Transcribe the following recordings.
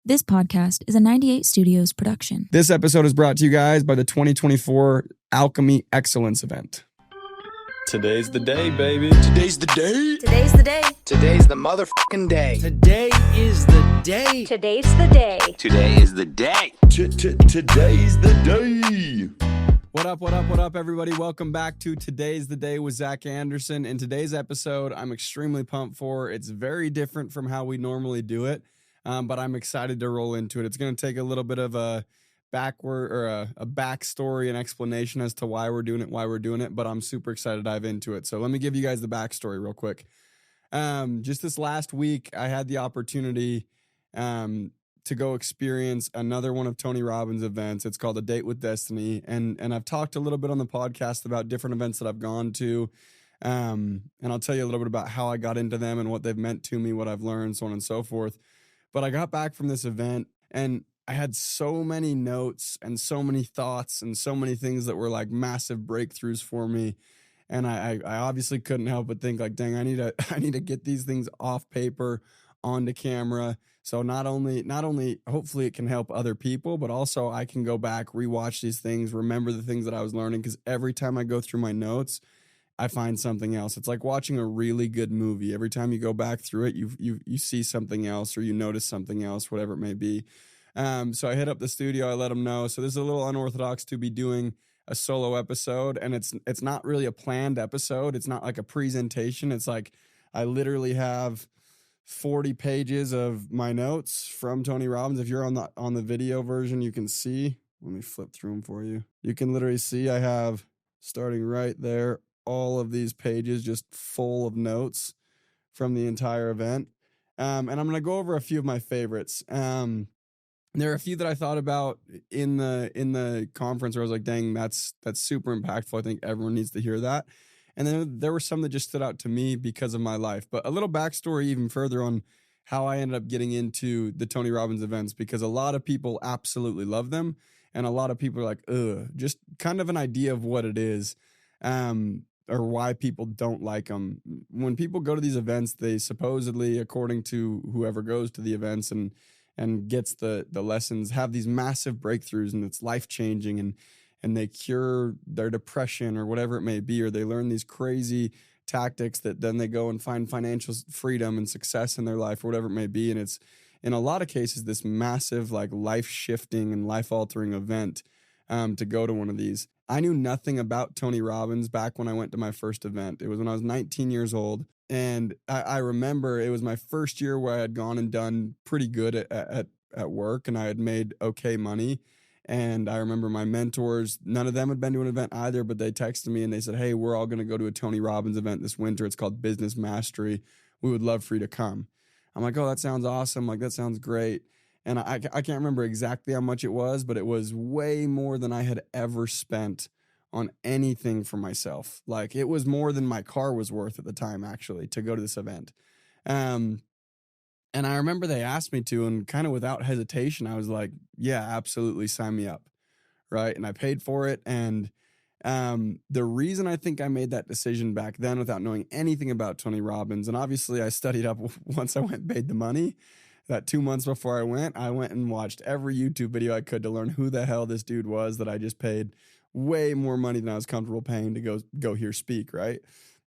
This podcast is a 98 Studios production. This episode is brought to you guys by the 2024 Alchemy Excellence event. Today's the day, baby. Today's the day. Today's the day. Today's the motherfucking day. Today is the day. Today's the day. Today is the day. Today's the day. What up, everybody? Welcome back to Today's the Day with Zack Anderson. In today's episode, I'm extremely pumped for. It's very different from how we normally do it, but I'm excited to roll into it. It's going to take a little bit of a backward or a backstory and explanation as to why we're doing it, but I'm super excited to dive into it. So let me give you guys the backstory real quick. Just this last week, I had the opportunity to go experience another one of Tony Robbins' events. It's called A Date with Destiny. And I've talked a little bit on the podcast about different events that I've gone to. And I'll tell you a little bit about how I got into them and what they've meant to me, what I've learned, so on and so forth. But I got back from this event and I had so many notes and so many thoughts and so many things that were like massive breakthroughs for me. And I obviously couldn't help but think like, dang, I need to get these things off paper onto camera. So not only hopefully it can help other people, but also I can go back, rewatch these things, remember the things that I was learning. Because every time I go through my notes, I find something else. It's like watching a really good movie. Every time you go back through it, you see something else or you notice something else, whatever it may be. So I hit up the studio. I let them know. So this is a little unorthodox to be doing a solo episode, and it's not really a planned episode. It's not like a presentation. It's like I literally have 40 pages of my notes from Tony Robbins. If you're on the video version, you can see. Let me flip through them for you. You can literally see I have, starting right there, all of these pages just full of notes from the entire event. And I'm going to go over a few of my favorites. There are a few that I thought about in the conference where I was like, dang, that's super impactful. I think everyone needs to hear that. And then there were some that just stood out to me because of my life. But a little backstory even further on how I ended up getting into the Tony Robbins events, because a lot of people absolutely love them. And a lot of people are like, ugh, just kind of an idea of what it is, or why people don't like them. When people go to these events, they supposedly, according to whoever goes to the events and gets the lessons, have these massive breakthroughs, and it's life-changing, and they cure their depression or whatever it may be, or they learn these crazy tactics that then they go and find financial freedom and success in their life or whatever it may be. And it's, in a lot of cases, this massive like life-shifting and life-altering event to go to one of these. I knew nothing about Tony Robbins back when I went to my first event. It was when I was 19 years old. And I remember it was my first year where I had gone and done pretty good at work, and I had made okay money. And I remember my mentors, none of them had been to an event either, but they texted me and they said, hey, we're all going to go to a Tony Robbins event this winter. It's called Business Mastery. We would love for you to come. I'm like, oh, that sounds awesome. Like, that sounds great. And I can't remember exactly how much it was, but it was way more than I had ever spent on anything for myself. Like, it was more than my car was worth at the time, actually, to go to this event. And I remember they asked me to, and kind of without hesitation, I was like, yeah, absolutely, sign me up, right? And I paid for it. And the reason I think I made that decision back then without knowing anything about Tony Robbins, and obviously I studied up once I went and paid the money, that 2 months before I went and watched every YouTube video I could to learn who the hell this dude was that I just paid way more money than I was comfortable paying to go hear speak, right?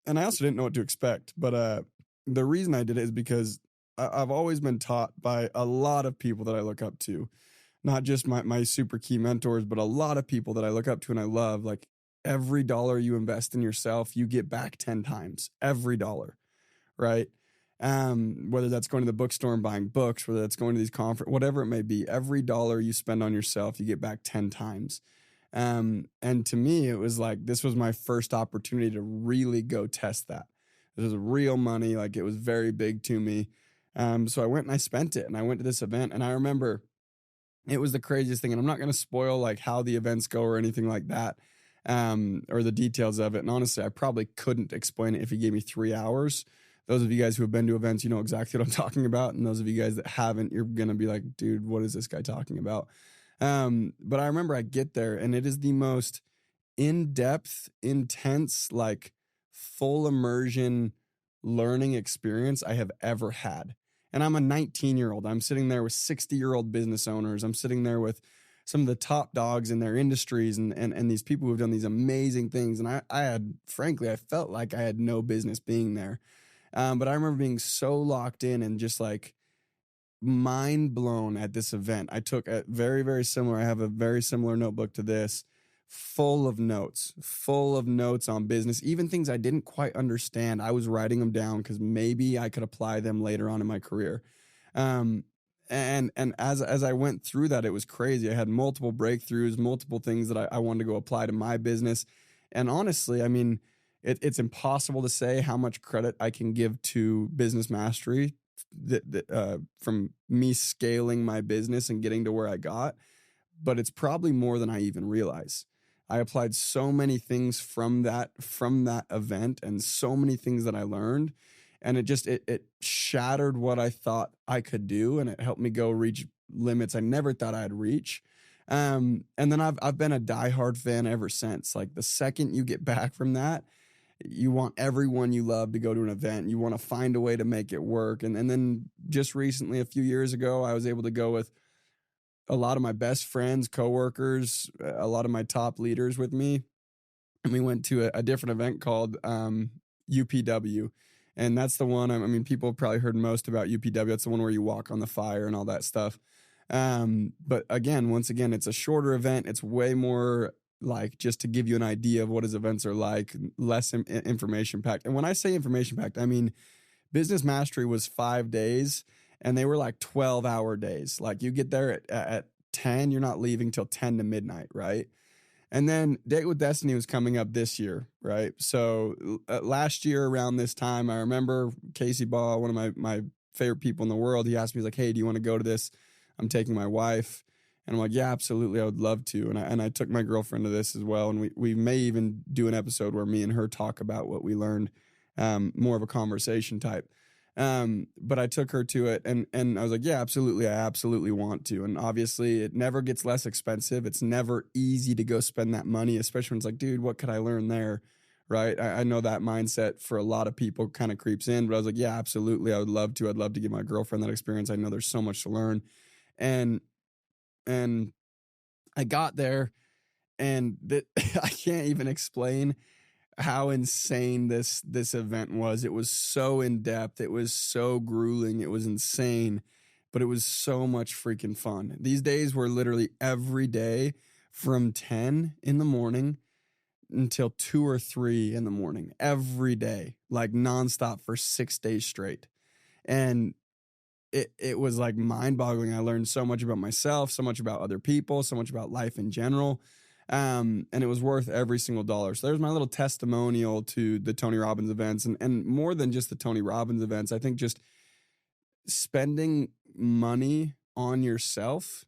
And I also didn't know what to expect. But the reason I did it is because I've always been taught by a lot of people that I look up to, not just my super key mentors, but a lot of people that I look up to and I love. Like, every dollar you invest in yourself, you get back 10 times, every dollar, right? Whether that's going to the bookstore and buying books, whether that's going to these conferences, whatever it may be, every dollar you spend on yourself, you get back 10 times. And to me, it was like, this was my first opportunity to really go test that. This was real money. Like, it was very big to me. So I went and I spent it, and I went to this event, and I remember it was the craziest thing. And I'm not going to spoil like how the events go or anything like that, or the details of it. And honestly, I probably couldn't explain it if you gave me 3 hours. Those of you guys who have been to events, you know exactly what I'm talking about. And those of you guys that haven't, you're going to be like, dude, what is this guy talking about? But I remember I get there, and it is the most in-depth, intense, like full immersion learning experience I have ever had. And I'm a 19-year-old. I'm sitting there with 60-year-old business owners. I'm sitting there with some of the top dogs in their industries and these people who've done these amazing things. And I felt like I had no business being there. But I remember being so locked in and just like mind blown at this event. I took a very, very similar, I have a very similar notebook to this, full of notes on business, even things I didn't quite understand. I was writing them down because maybe I could apply them later on in my career. And as I went through that, it was crazy. I had multiple breakthroughs, multiple things that I wanted to go apply to my business. And honestly, I mean, it's impossible to say how much credit I can give to business mastery from me scaling my business and getting to where I got, but it's probably more than I even realize. I applied so many things from that event and so many things that I learned, and it shattered what I thought I could do, and it helped me go reach limits I never thought I'd reach. And then I've been a diehard fan ever since. Like the second you get back from that, you want everyone you love to go to an event. You want to find a way to make it work. And then just recently, a few years ago, I was able to go with a lot of my best friends, coworkers, a lot of my top leaders with me. And we went to a different event called UPW. And that's the one, I mean, people have probably heard most about UPW. That's the one where you walk on the fire and all that stuff. But once again, it's a shorter event. It's way more like just to give you an idea of what his events are like, less information packed. And when I say information packed, I mean, Business Mastery was 5 days and they were like 12-hour days. Like you get there at 10, you're not leaving till 10 to midnight, right? And then Date with Destiny was coming up this year, right? So last year around this time, I remember Casey Ball, one of my favorite people in the world, he asked me, he's like, hey, do you want to go to this? I'm taking my wife. And I'm like, yeah, absolutely. I would love to. And I took my girlfriend to this as well. And we may even do an episode where me and her talk about what we learned, more of a conversation type. But I took her to it and I was like, yeah, absolutely. I absolutely want to. And obviously it never gets less expensive. It's never easy to go spend that money, especially when it's like, dude, what could I learn there? Right. I know that mindset for a lot of people kind of creeps in, but I was like, yeah, absolutely. I would love to. I'd love to give my girlfriend that experience. I know there's so much to learn. And I got there and I can't even explain how insane this event was. It was so in depth. It was so grueling. It was insane, but it was so much freaking fun. These days were literally every day from 10 in the morning until 2 or 3 in the morning, every day, like nonstop for 6 days straight. And it was like mind boggling. I learned so much about myself, so much about other people, so much about life in general. And it was worth every single dollar. So there's my little testimonial to the Tony Robbins events and more than just the Tony Robbins events. I think just spending money on yourself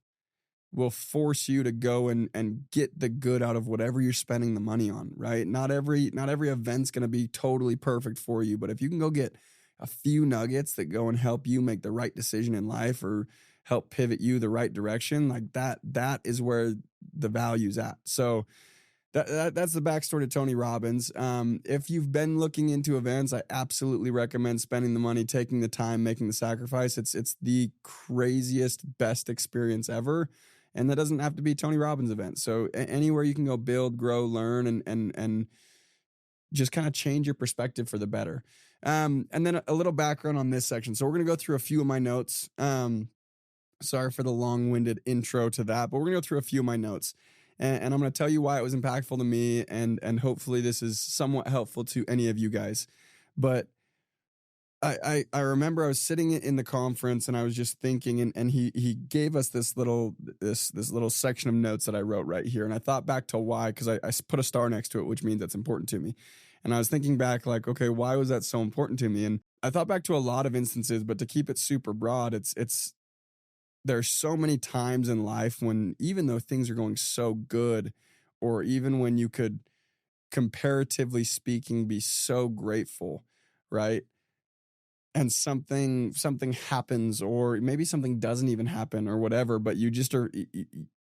will force you to go and get the good out of whatever you're spending the money on, right? Not every event's going to be totally perfect for you, but if you can go get a few nuggets that go and help you make the right decision in life or help pivot you the right direction, like that is where the value's at. So that's the backstory to Tony Robbins. If you've been looking into events, I absolutely recommend spending the money, taking the time, making the sacrifice. It's the craziest, best experience ever. And that doesn't have to be Tony Robbins event. So anywhere you can go build, grow, learn, and just kind of change your perspective for the better. And then a little background on this section. So we're going to go through a few of my notes. Sorry for the long-winded intro to that, but we're going to go through a few of my notes. And I'm going to tell you why it was impactful to me, and hopefully this is somewhat helpful to any of you guys. But I remember I was sitting in the conference and I was just thinking, and he gave us this little section of notes that I wrote right here. And I thought back to why, because I put a star next to it, which means that's important to me. And I was thinking back like, okay, why was that so important to me? And I thought back to a lot of instances, but to keep it super broad, there's so many times in life when even though things are going so good, or even when you could, comparatively speaking, be so grateful, right? And something happens, or maybe something doesn't even happen or whatever, but you just are,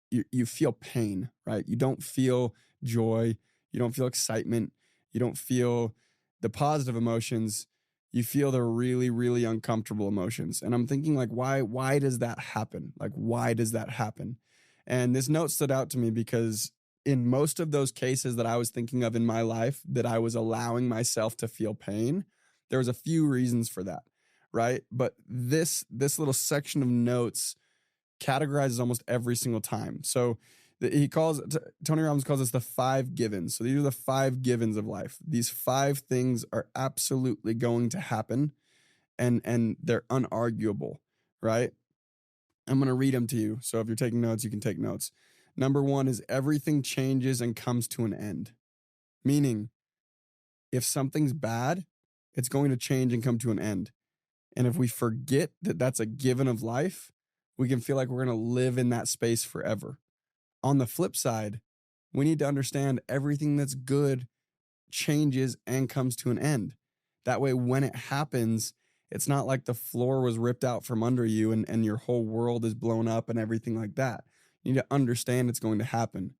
you feel pain, right? You don't feel joy. You don't feel excitement. You don't feel the positive emotions. You feel the really, really uncomfortable emotions. And I'm thinking like, why does that happen? Like, why does that happen? And this note stood out to me because in most of those cases that I was thinking of in my life that I was allowing myself to feel pain, there was a few reasons for that, right? But this little section of notes categorizes almost every single time. So Tony Robbins calls this the 5 givens. So these are the 5 givens of life. These 5 things are absolutely going to happen, and they're unarguable, right? I'm going to read them to you. So if you're taking notes, you can take notes. Number 1 is everything changes and comes to an end. Meaning, if something's bad, it's going to change and come to an end. And if we forget that that's a given of life, we can feel like we're going to live in that space forever. On the flip side, we need to understand everything that's good changes and comes to an end. That way, when it happens, it's not like the floor was ripped out from under you and your whole world is blown up and everything like that. You need to understand it's going to happen,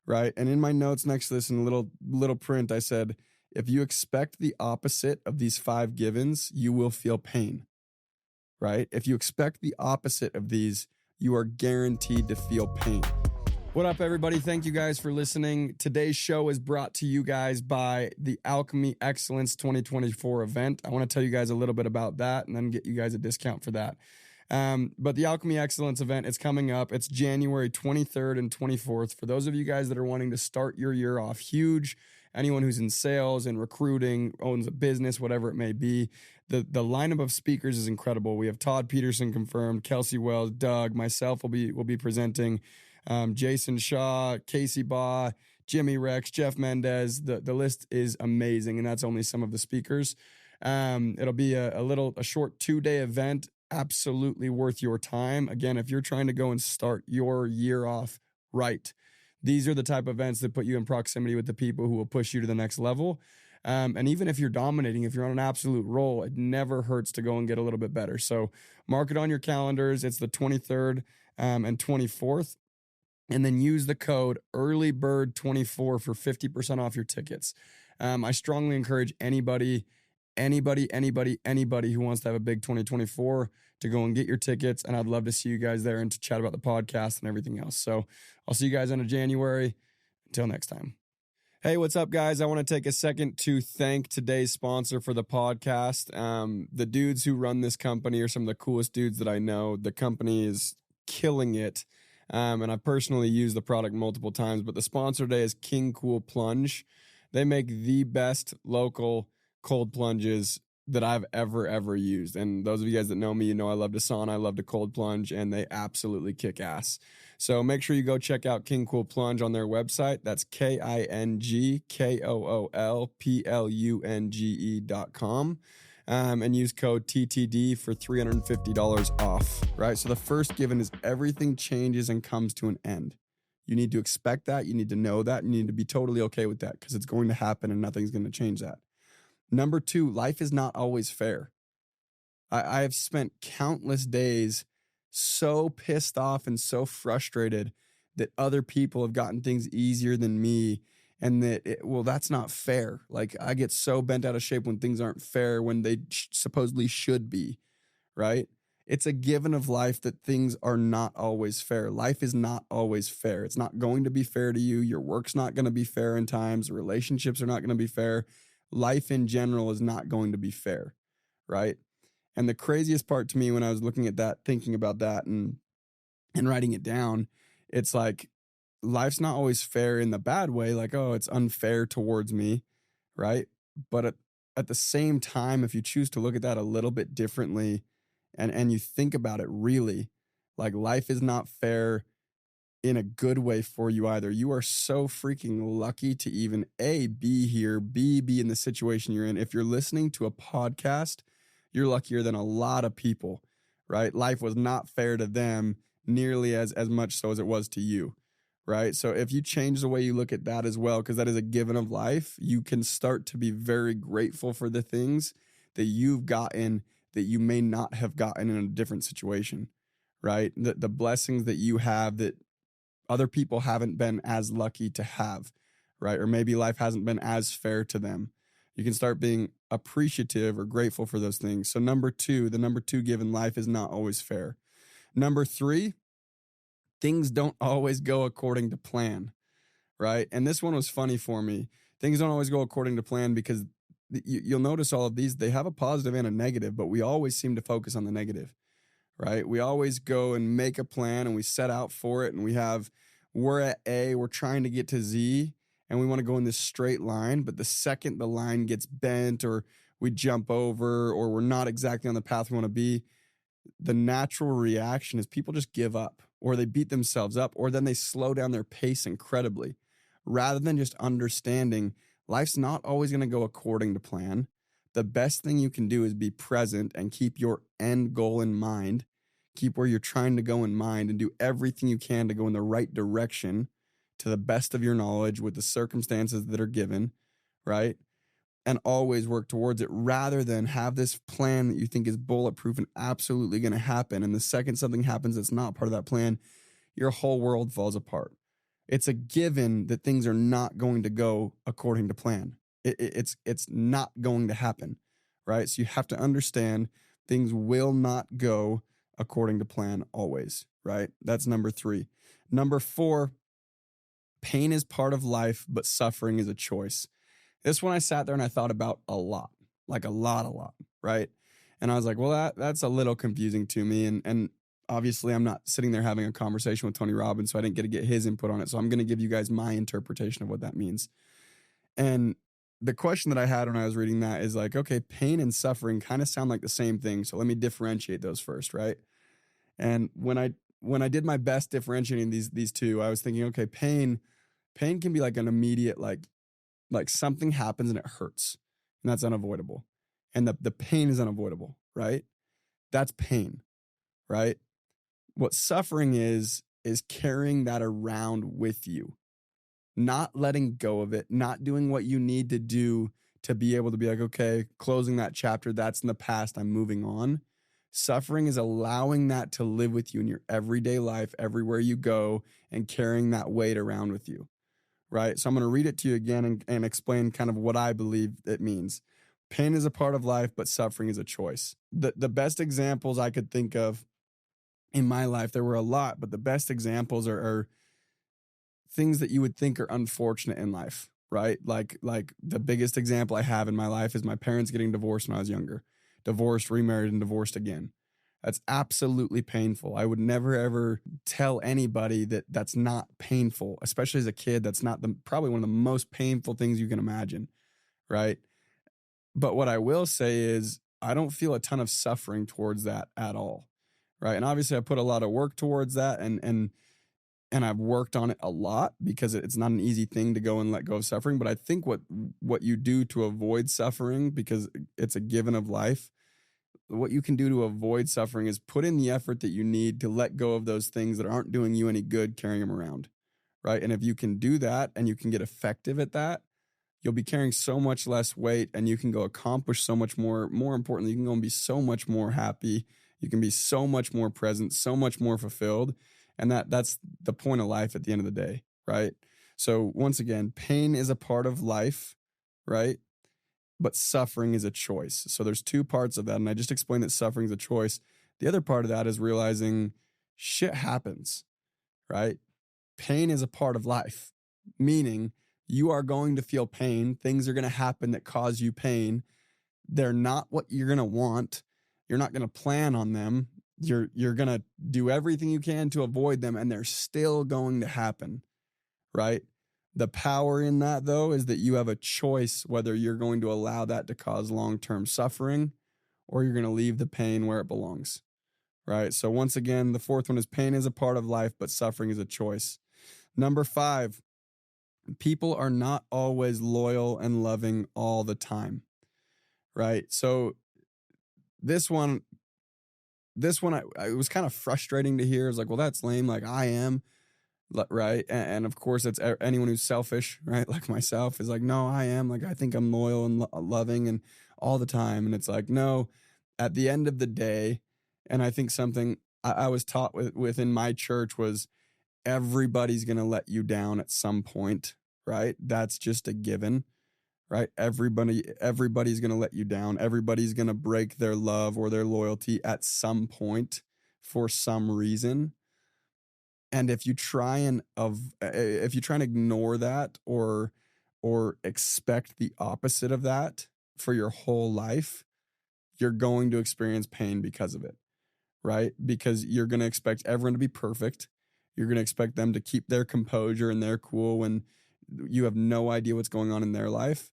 right? And in my notes next to this in little print, I said, if you expect the opposite of these 5 givens, you will feel pain, right? If you expect the opposite of these, you are guaranteed to feel pain. What up, everybody? Thank you guys for listening. Today's show is brought to you guys by the Alchemy Excellence 2024 event. I want to tell you guys a little bit about that and then get you guys a discount for that. But the Alchemy Excellence event is coming up. It's January 23rd and 24th. For those of you guys that are wanting to start your year off huge, anyone who's in sales and recruiting, owns a business, whatever it may be, the lineup of speakers is incredible. We have Todd Peterson confirmed, Kelsey Wells, Doug, myself will be presenting. Jason Shaw, Casey Baugh, Jimmy Rex, Jeff Mendez. The list is amazing, and that's only some of the speakers. It'll be a short 2-day event, absolutely worth your time. Again, if you're trying to go and start your year off right, these are the type of events that put you in proximity with the people who will push you to the next level. And even if you're dominating, if you're on an absolute roll, it never hurts to go and get a little bit better. So mark it on your calendars. It's the 23rd and 24th. And then use the code EARLYBIRD24 for 50% off your tickets. I strongly encourage anybody who wants to have a big 2024 to go and get your tickets. And I'd love to see you guys there and to chat about the podcast and everything else. So I'll see you guys in January. Until next time. Hey, what's up, guys? I want to take a second to thank today's sponsor for the podcast. The dudes who run this company are some of the coolest dudes that I know. The company is killing it. And I personally used the product multiple times, but the sponsor today is King Cool Plunge. They make the best local cold plunges that I've ever used. And those of you guys that know me, you know I love to sauna, I love to cold plunge, and they absolutely kick ass. So make sure you go check out King Cool Plunge on their website. That's KINGKOOLPLUNGE.com. And use code TTD for $350 off, right? So the first given is everything changes and comes to an end. You need to expect that. You need to know that. You need to be totally okay with that because it's going to happen and nothing's going to change that. Number 2, life is not always fair. I have spent countless days so pissed off and so frustrated that other people have gotten things easier than me. And that's not fair. Like, I get so bent out of shape when things aren't fair when they supposedly should be, right? It's a given of life that things are not always fair. Life is not always fair. It's not going to be fair to you. Your work's not going to be fair in times. Relationships are not going to be fair. Life in general is not going to be fair, right? And the craziest part to me when I was looking at that, thinking about that and writing it down, it's like, life's not always fair in the bad way, like, oh, it's unfair towards me, right? But at the same time, if you choose to look at that a little bit differently and you think about it really, like, life is not fair in a good way for you either. You are so freaking lucky to even A, be here, B, be in the situation you're in. If you're listening to a podcast, you're luckier than a lot of people, right? Life was not fair to them nearly as much so as it was to you. Right. So if you change the way you look at that as well, because that is a given of life, you can start to be very grateful for the things that you've gotten that you may not have gotten in a different situation. Right. The blessings that you have that other people haven't been as lucky to have. Right. Or maybe life hasn't been as fair to them. You can start being appreciative or grateful for those things. So number two, the number two given life is not always fair. Number three, things don't always go according to plan, right? And this one was funny for me. Things don't always go according to plan because you'll notice all of these, they have a positive and a negative, but we always seem to focus on the negative, right? We always go and make a plan and we set out for it and we're at A, we're trying to get to Z, and we want to go in this straight line, but the second the line gets bent or we jump over or we're not exactly on the path we want to be, the natural reaction is people just give up or they beat themselves up or then they slow down their pace incredibly rather than just understanding life's not always going to go according to plan. The best thing you can do is be present and keep your end goal in mind, keep where you're trying to go in mind and do everything you can to go in the right direction to the best of your knowledge with the circumstances that are given, right? And always work towards it rather than have this plan that you think is bulletproof and absolutely going to happen. And the second something happens that's not part of that plan, your whole world falls apart. It's a given that things are not going to go according to plan. It's not going to happen, right? So you have to understand things will not go according to plan always, right? That's number three. Number four, pain is part of life, but suffering is a choice. This one I sat there and I thought about a lot, like a lot, right? And I was like, well, that's a little confusing to me. And obviously I'm not sitting there having a conversation with Tony Robbins, so I didn't get to get his input on it. So I'm going to give you guys my interpretation of what that means. And the question that I had when I was reading that is like, okay, pain and suffering kind of sound like the same thing. So let me differentiate those first, right? And when I did my best differentiating these two, I was thinking, okay, pain can be like an immediate, like something happens and it hurts and that's unavoidable. And the pain is unavoidable, right? That's pain, right? What suffering is carrying that around with you, not letting go of it, not doing what you need to do to be able to be like, okay, closing that chapter, that's in the past, I'm moving on. Suffering is allowing that to live with you in your everyday life, everywhere you go, and carrying that weight around with you, right? So I'm going to read it to you again and explain kind of what I believe it means. Pain is a part of life, but suffering is a choice. The best examples I could think of in my life, there were a lot, but the best examples are things that you would think are unfortunate in life, right? Like the biggest example I have in my life is my parents getting divorced when I was younger. Divorced, remarried, and divorced again. That's absolutely painful. I would never, ever tell anybody that that's not painful, especially as a kid. That's not probably one of the most painful things you can imagine, right? But what I will say is I don't feel a ton of suffering towards that at all, right? And obviously I put a lot of work towards that and I've worked on it a lot because it's not an easy thing to go and let go of suffering. But I think what you do to avoid suffering, because it's a given of life, what you can do to avoid suffering is put in the effort that you need to let go of those things that aren't doing you any good carrying them around, right? And if you can do that and you can get effective at that, you'll be carrying so much less weight and you can go accomplish so much more. More importantly, you can go and be so much more happy. You can be so much more present, so much more fulfilled. And that's the point of life at the end of the day, right? So once again, pain is a part of life, right? But suffering is a choice. So there's two parts of that. And I just explained that suffering is a choice. The other part of that is realizing shit happens, right? Pain is a part of life, meaning you are going to feel pain. Things are going to happen that cause you pain. They're not what you're going to want. You're not going to plan on them. You're going to do everything you can to avoid them, and they're still going to happen, right? The power in that, though, is that you have a choice whether you're going to allow that to cause long-term suffering or you're going to leave the pain where it belongs, right? So once again, the fourth one is pain is a part of life, but suffering is a choice. Number 5, people are not always loyal and loving all the time, right? So this one, it was kind of frustrating to hear. It was like, well, that's lame. Like I am. Right. And of course, it's anyone who's selfish, right? Like myself is like, no, I am. Like, I think I'm loyal and loving and all the time. And it's like, no, at the end of the day. And I think something I was taught within my church was everybody's going to let you down at some point, right? That's just a given, right? Everybody's going to let you down. Everybody's going to break their love or their loyalty at some point for some reason. And if you try and ignore that or expect the opposite of that for your whole life, you're going to experience pain because of it, right? Because you're going to expect everyone to be perfect. You're going to expect them to keep their composure and their cool when you have no idea what's going on in their life,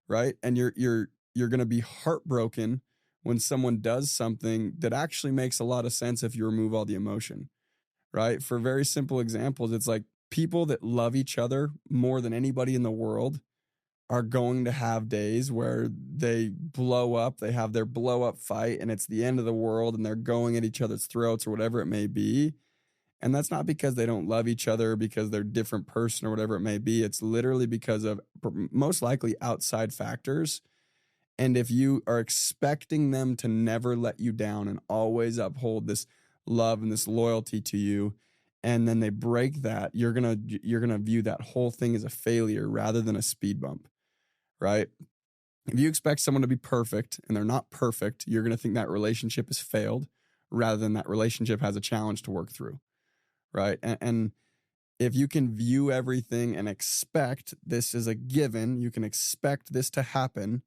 right? And you're going to be heartbroken when someone does something that actually makes a lot of sense if you remove all the emotion, right? For very simple examples, it's like people that love each other more than anybody in the world are going to have days where they blow up, they have their blow up fight, and it's the end of the world, and they're going at each other's throats or whatever it may be. And that's not because they don't love each other, because they're a different person or whatever it may be. It's literally because of most likely outside factors. And if you are expecting them to never let you down and always uphold this love and this loyalty to you, and then they break that, you're gonna view that whole thing as a failure rather than a speed bump, right? If you expect someone to be perfect and they're not perfect, you're gonna think that relationship has failed rather than that relationship has a challenge to work through, right? And if you can view everything and expect this as a given, you can expect this to happen,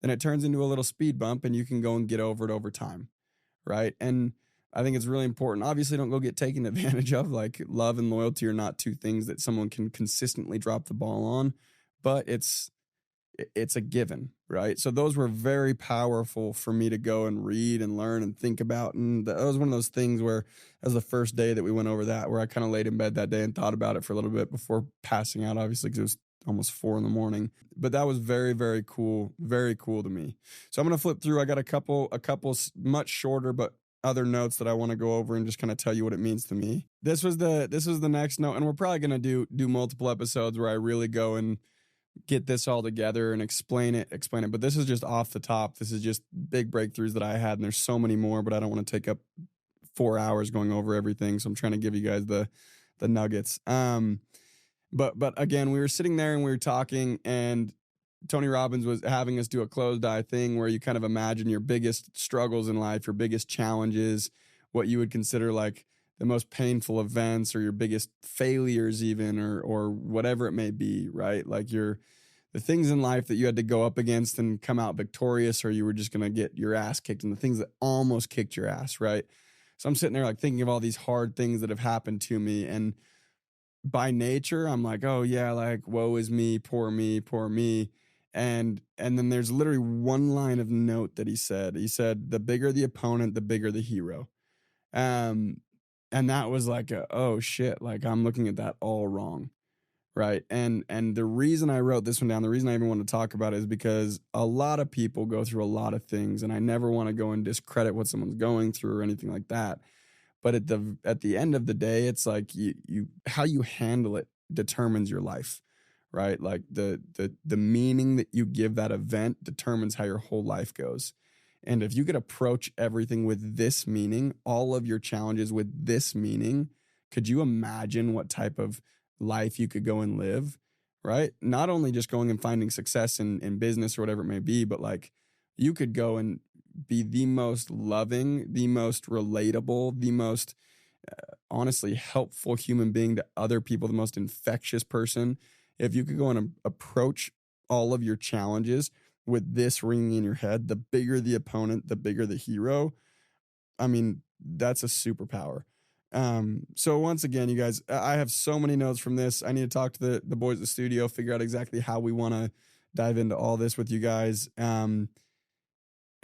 then it turns into a little speed bump and you can go and get over it over time, right? And I think it's really important. Obviously, don't go get taken advantage of. Like, love and loyalty are not two things that someone can consistently drop the ball on, but it's a given, right? So those were very powerful for me to go and read and learn and think about. And that was one of those things where that was the first day that we went over that, where I kind of laid in bed that day and thought about it for a little bit before passing out, obviously, because it was almost 4 a.m. But that was very, very cool to me. So I'm going to flip through. I got a couple much shorter, but other notes that I want to go over and just kind of tell you what it means to me. This was the next note, and we're probably going to do multiple episodes where I really go and get this all together and explain it. But this is just off the top. This is just big breakthroughs that I had, and there's so many more, but I don't want to take up 4 hours going over everything. So I'm trying to give you guys the nuggets. But again, we were sitting there and we were talking, and Tony Robbins was having us do a closed eye thing where you kind of imagine your biggest struggles in life, your biggest challenges, what you would consider like the most painful events or your biggest failures even, or whatever it may be, right? Like the things in life that you had to go up against and come out victorious, or you were just going to get your ass kicked, and the things that almost kicked your ass, right? So I'm sitting there like thinking of all these hard things that have happened to me, and by nature, I'm like, oh yeah, like woe is me, poor me, poor me. And then there's literally one line of note that he said, the bigger the opponent, the bigger the hero. And that was like, oh shit, like I'm looking at that all wrong. Right. And the reason I wrote this one down, the reason I even want to talk about it is because a lot of people go through a lot of things, and I never want to go and discredit what someone's going through or anything like that. But at the end of the day, it's like you how you handle it determines your life, right? Like the meaning that you give that event determines how your whole life goes. And if you could approach everything with this meaning, all of your challenges with this meaning, could you imagine what type of life you could go and live, right? Not only just going and finding success in business or whatever it may be, but like you could go and be the most loving, the most relatable, the most honestly helpful human being to other people, the most infectious person. If you could go and approach all of your challenges with this ringing in your head, the bigger the opponent, the bigger the hero. I mean, that's a superpower. So once again, you guys, I have so many notes from this. I need to talk to the boys at the studio, figure out exactly how we want to dive into all this with you guys. And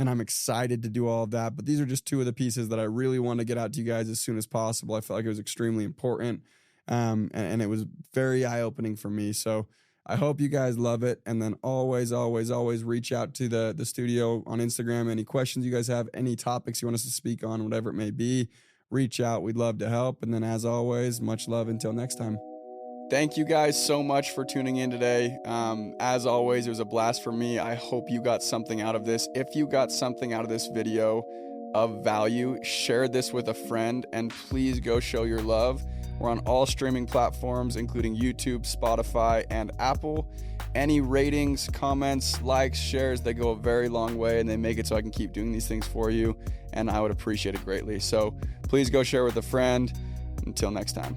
I'm excited to do all of that. But these are just two of the pieces that I really want to get out to you guys as soon as possible. I felt like it was extremely important. And it was very eye-opening for me. So I hope you guys love it. And then always, always, always reach out to the studio on Instagram. Any questions you guys have, any topics you want us to speak on, whatever it may be, reach out. We'd love to help. And then as always, much love until next time. Thank you guys so much for tuning in today. As always, it was a blast for me. I hope you got something out of this. If you got something out of this video, of value, share this with a friend, and please go show your love. We're on all streaming platforms, including YouTube, Spotify, and Apple. Any ratings, comments, likes, shares, they go a very long way, and they make it so I can keep doing these things for you, and I would appreciate it greatly. So please go share with a friend. Until next time.